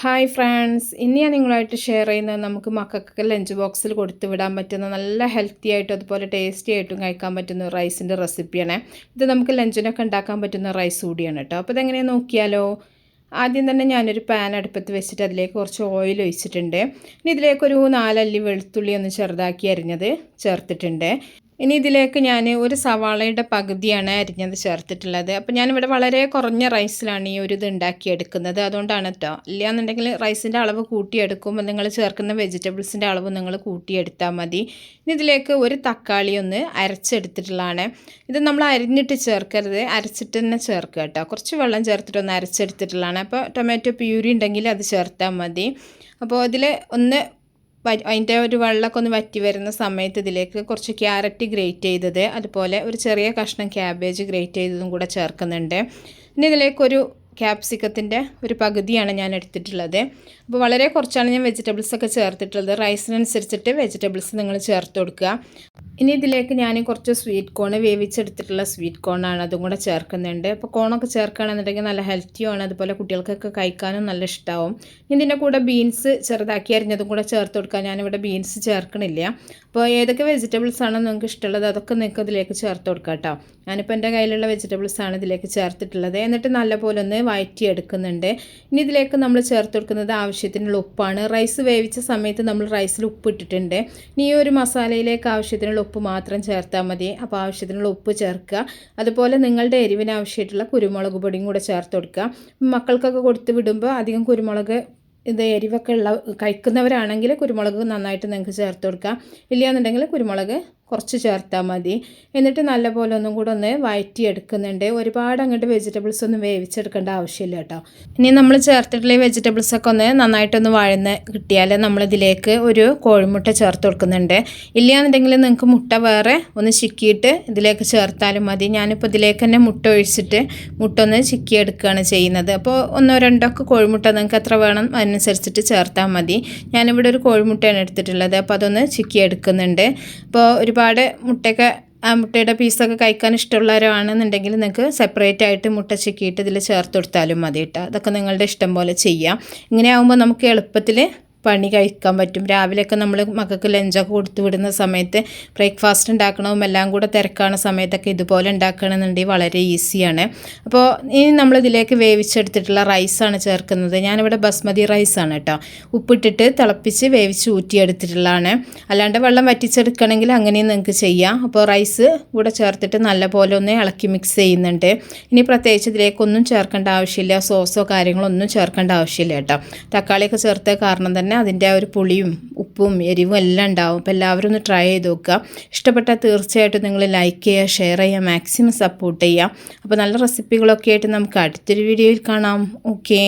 Hi friends, ഇന്ന് ഞാൻ നിങ്ങളായിട്ട് ഷെയർ ചെയ്യുന്നത് നമുക്ക് മക്കൾക്ക് ലഞ്ച് ബോക്സിൽ കൊടുത്തു വിടാൻ പറ്റുന്ന നല്ല ഹെൽത്തി ആയിട്ടും അതുപോലെ ടേസ്റ്റി ആയിട്ടും കഴിക്കാൻ പറ്റുന്ന റൈസിൻ്റെ റെസിപ്പിയാണ്. ഇത് നമുക്ക് ലഞ്ചിനൊക്കെ ഉണ്ടാക്കാൻ പറ്റുന്ന റൈസ് കൂടിയാണ് കേട്ടോ. അപ്പോൾ ഇതെങ്ങനെയാണ് നോക്കിയാലോ. ആദ്യം തന്നെ ഞാനൊരു പാൻ അടുപ്പത്ത് വെച്ചിട്ട് അതിലേക്ക് കുറച്ച് ഓയിൽ ഒഴിച്ചിട്ടുണ്ട്. ഇനി ഇതിലേക്കൊരു 4 അല്ലി വെളുത്തുള്ളി ഒന്ന് ചെറുതാക്കി അരിഞ്ഞത് ചേർത്തിട്ടുണ്ട്. ഇനി ഇതിലേക്ക് ഞാൻ ഒരു സവാളയുടെ പകുതിയാണ് അരിഞ്ഞത് ചേർത്തിട്ടുള്ളത്. അപ്പോൾ ഞാനിവിടെ വളരെ കുറഞ്ഞ റൈസിലാണ് ഈ ഒരു ഇത് ഉണ്ടാക്കിയെടുക്കുന്നത്. അതുകൊണ്ടാണ് കേട്ടോ. ഇല്ലയെന്നുണ്ടെങ്കിൽ റൈസിൻ്റെ അളവ് കൂട്ടിയെടുക്കുമ്പോൾ നിങ്ങൾ ചേർക്കുന്ന വെജിറ്റബിൾസിൻ്റെ അളവ് നിങ്ങൾ കൂട്ടിയെടുത്താൽ മതി. ഇനി ഇതിലേക്ക് ഒരു തക്കാളി ഒന്ന് അരച്ചെടുത്തിട്ടുള്ളതാണ്. ഇത് നമ്മൾ അരിഞ്ഞിട്ട് ചേർക്കരുത്, അരച്ചിട്ട് തന്നെ ചേർക്കുക കേട്ടോ. കുറച്ച് വെള്ളം ചേർത്തിട്ടൊന്ന് അരച്ചെടുത്തിട്ടുള്ളതാണ്. അപ്പോൾ ടൊമാറ്റോ പ്യൂരി ഉണ്ടെങ്കിൽ അത് ചേർത്താൽ മതി. അപ്പോൾ അതിൽ ഒന്ന് അതിൻ്റെ ഒരു വെള്ളമൊക്കെ ഒന്ന് വറ്റി വരുന്ന സമയത്ത് ഇതിലേക്ക് കുറച്ച് ക്യാരറ്റ് ഗ്രേറ്റ് ചെയ്തത്, അതുപോലെ ഒരു ചെറിയ കഷ്ണം ക്യാബേജ് ഗ്രേറ്റ് ചെയ്തതും കൂടെ ചേർക്കുന്നുണ്ട്. ഇനി ഇതിലേക്കൊരു ക്യാപ്സിക്കത്തിൻ്റെ ഒരു പകുതിയാണ് ഞാൻ എടുത്തിട്ടുള്ളത്. അപ്പോൾ വളരെ കുറച്ചാണ് ഞാൻ വെജിറ്റബിൾസൊക്കെ ചേർത്തിട്ടുള്ളത്. റൈസിനനുസരിച്ചിട്ട് വെജിറ്റബിൾസ് നിങ്ങൾ ചേർത്ത് കൊടുക്കുക. ഇനി ഇതിലേക്ക് ഞാൻ കുറച്ച് സ്വീറ്റ് കോൺ വേവിച്ചെടുത്തിട്ടുള്ള സ്വീറ്റ് കോണാണ്, അതും കൂടെ ചേർക്കുന്നുണ്ട്. അപ്പോൾ കോണൊക്കെ ചേർക്കുകയാണെന്നുണ്ടെങ്കിൽ നല്ല ഹെൽത്തിയുമാണ്, അതുപോലെ കുട്ടികൾക്കൊക്കെ കഴിക്കാനും നല്ല ഇഷ്ടമാവും. ഇതിൻ്റെ കൂടെ ബീൻസ് ചെറുതാക്കി അരിഞ്ഞതും കൂടെ ചേർത്ത് കൊടുക്കുക. ഞാനിവിടെ ബീൻസ് ചേർക്കണില്ല. അപ്പോൾ ഏതൊക്കെ വെജിറ്റബിൾസ് ആണോ നിങ്ങൾക്ക് ഇഷ്ടമുള്ളത് അതൊക്കെ നിങ്ങൾക്ക് ഇതിലേക്ക് ചേർത്ത് കൊടുക്കുക കേട്ടോ. ഞാനിപ്പോൾ എൻ്റെ കയ്യിലുള്ള വെജിറ്റബിൾസാണ് ഇതിലേക്ക് ചേർത്തിട്ടുള്ളത്. എന്നിട്ട് നല്ലപോലെ ഒന്ന് വഴറ്റിയെടുക്കുന്നുണ്ട്. ഇനി ഇതിലേക്ക് നമ്മൾ ചേർത്ത് കൊടുക്കുന്നത് ആവശ്യത്തിനുള്ള ഉപ്പാണ്. റൈസ് വേവിച്ച സമയത്ത് നമ്മൾ റൈസിൽ ഉപ്പ് ഇട്ടിട്ടുണ്ട്. ഇനി ഈ ഒരു മസാലയിലേക്ക് ആവശ്യത്തിനുള്ള ഉപ്പ് മാത്രം ചേർത്താൽ മതി. അപ്പോൾ ആവശ്യത്തിനുള്ള ഉപ്പ് ചേർക്കുക. അതുപോലെ നിങ്ങളുടെ എരിവിന് ആവശ്യമായിട്ടുള്ള കുരുമുളക് പൊടിയും കൂടെ ചേർത്ത് കൊടുക്കുക. മക്കൾക്കൊക്കെ കൊടുത്ത് വിടുമ്പോൾ അധികം കുരുമുളക് എരിവൊക്കെ കഴിക്കുന്നവരാണെങ്കിൽ കുരുമുളക് നന്നായിട്ട് നിങ്ങൾക്ക് ചേർത്ത് കൊടുക്കാം. ഇല്ലയെന്നുണ്ടെങ്കിൽ കുരുമുളക് കുറച്ച് ചേർത്താൽ മതി. എന്നിട്ട് നല്ലപോലെ ഒന്നും കൂടെ ഒന്ന് വഴറ്റിയെടുക്കുന്നുണ്ട്. ഒരുപാട് അങ്ങോട്ട് വെജിറ്റബിൾസ് ഒന്നും വേവിച്ചെടുക്കേണ്ട ആവശ്യമില്ല കേട്ടോ. ഇനി നമ്മൾ ചേർത്തിട്ടുള്ള ഈ വെജിറ്റബിൾസൊക്കെ ഒന്ന് നന്നായിട്ടൊന്ന് വഴന്ന് കിട്ടിയാൽ നമ്മളിതിലേക്ക് ഒരു കോഴിമുട്ട ചേർത്ത് കൊടുക്കുന്നുണ്ട്. ഇല്ലയെന്നുണ്ടെങ്കിൽ നിങ്ങൾക്ക് മുട്ട വേറെ ഒന്ന് ചിക്കിയിട്ട് ഇതിലേക്ക് ചേർത്താലും മതി. ഞാനിപ്പോൾ ഇതിലേക്ക് തന്നെ മുട്ട ഒഴിച്ചിട്ട് മുട്ട ഒന്ന് ചിക്കിയെടുക്കുകയാണ് ചെയ്യുന്നത്. അപ്പോൾ 1-2 കോഴിമുട്ട നിങ്ങൾക്ക് എത്ര വേണം അതിനനുസരിച്ചിട്ട് ചേർത്താൽ മതി. ഞാനിവിടെ ഒരു കോഴിമുട്ടയാണ് എടുത്തിട്ടുള്ളത്. അപ്പോൾ അതൊന്ന് ചിക്കിയെടുക്കുന്നുണ്ട്. അപ്പോൾ ഒരുപാട് മുട്ടയുടെ പീസൊക്കെ കഴിക്കാൻ ഇഷ്ടമുള്ളവരാണെന്നുണ്ടെങ്കിൽ നിങ്ങൾക്ക് സെപ്പറേറ്റ് ആയിട്ട് മുട്ട ചിക്കിയിട്ട് ഇതിൽ ചേർത്ത് കൊടുത്താലും മതി കേട്ടോ. അതൊക്കെ നിങ്ങളുടെ ഇഷ്ടം പോലെ ചെയ്യാം. ഇങ്ങനെ ആകുമ്പോൾ നമുക്ക് എളുപ്പത്തിൽ പണി കഴിക്കാൻ പറ്റും. രാവിലെയൊക്കെ നമ്മൾ മക്കൾക്ക് ലഞ്ചൊക്കെ കൊടുത്തു വിടുന്ന സമയത്ത് ബ്രേക്ക്ഫാസ്റ്റ് ഉണ്ടാക്കണതും എല്ലാം കൂടെ തിരക്കാണ് സമയത്തൊക്കെ ഇതുപോലെ ഉണ്ടാക്കണമെന്നുണ്ടെങ്കിൽ വളരെ ഈസിയാണ്. അപ്പോൾ ഇനി നമ്മളിതിലേക്ക് വേവിച്ചെടുത്തിട്ടുള്ള റൈസാണ് ചേർക്കുന്നത്. ഞാനിവിടെ ബസ്മതി റൈസാണ് കേട്ടോ. ഉപ്പിട്ടിട്ട് തിളപ്പിച്ച് വേവിച്ച് ഊറ്റിയെടുത്തിട്ടുള്ളതാണ്. അല്ലാണ്ട് വെള്ളം വറ്റിച്ചെടുക്കണമെങ്കിൽ അങ്ങനെയും നിങ്ങൾക്ക് ചെയ്യാം. അപ്പോൾ റൈസ് കൂടെ ചേർത്തിട്ട് നല്ലപോലെ ഒന്ന് ഇളക്കി മിക്സ് ചെയ്യുന്നുണ്ട്. ഇനി പ്രത്യേകിച്ച് ഇതിലേക്കൊന്നും ചേർക്കേണ്ട ആവശ്യമില്ല. സോസോ കാര്യങ്ങളോ ഒന്നും ചേർക്കേണ്ട ആവശ്യമില്ല കേട്ടോ. തക്കാളിയൊക്കെ ചേർത്ത കാരണം തന്നെ അതിൻ്റെ ആ ഒരു പുളിയും ഉപ്പും എരിവും എല്ലാം ഉണ്ടാവും. അപ്പോൾ എല്ലാവരും ഒന്ന് ട്രൈ ചെയ്ത് നോക്കുക. ഇഷ്ടപ്പെട്ടാൽ തീർച്ചയായിട്ടും നിങ്ങൾ ലൈക്ക് ചെയ്യുക, ഷെയർ ചെയ്യുക, മാക്സിമം സപ്പോർട്ട് ചെയ്യുക. അപ്പോൾ നല്ല റെസിപ്പികളൊക്കെ ആയിട്ട് നമുക്ക് അടുത്തൊരു വീഡിയോയിൽ കാണാം. ഓക്കേ.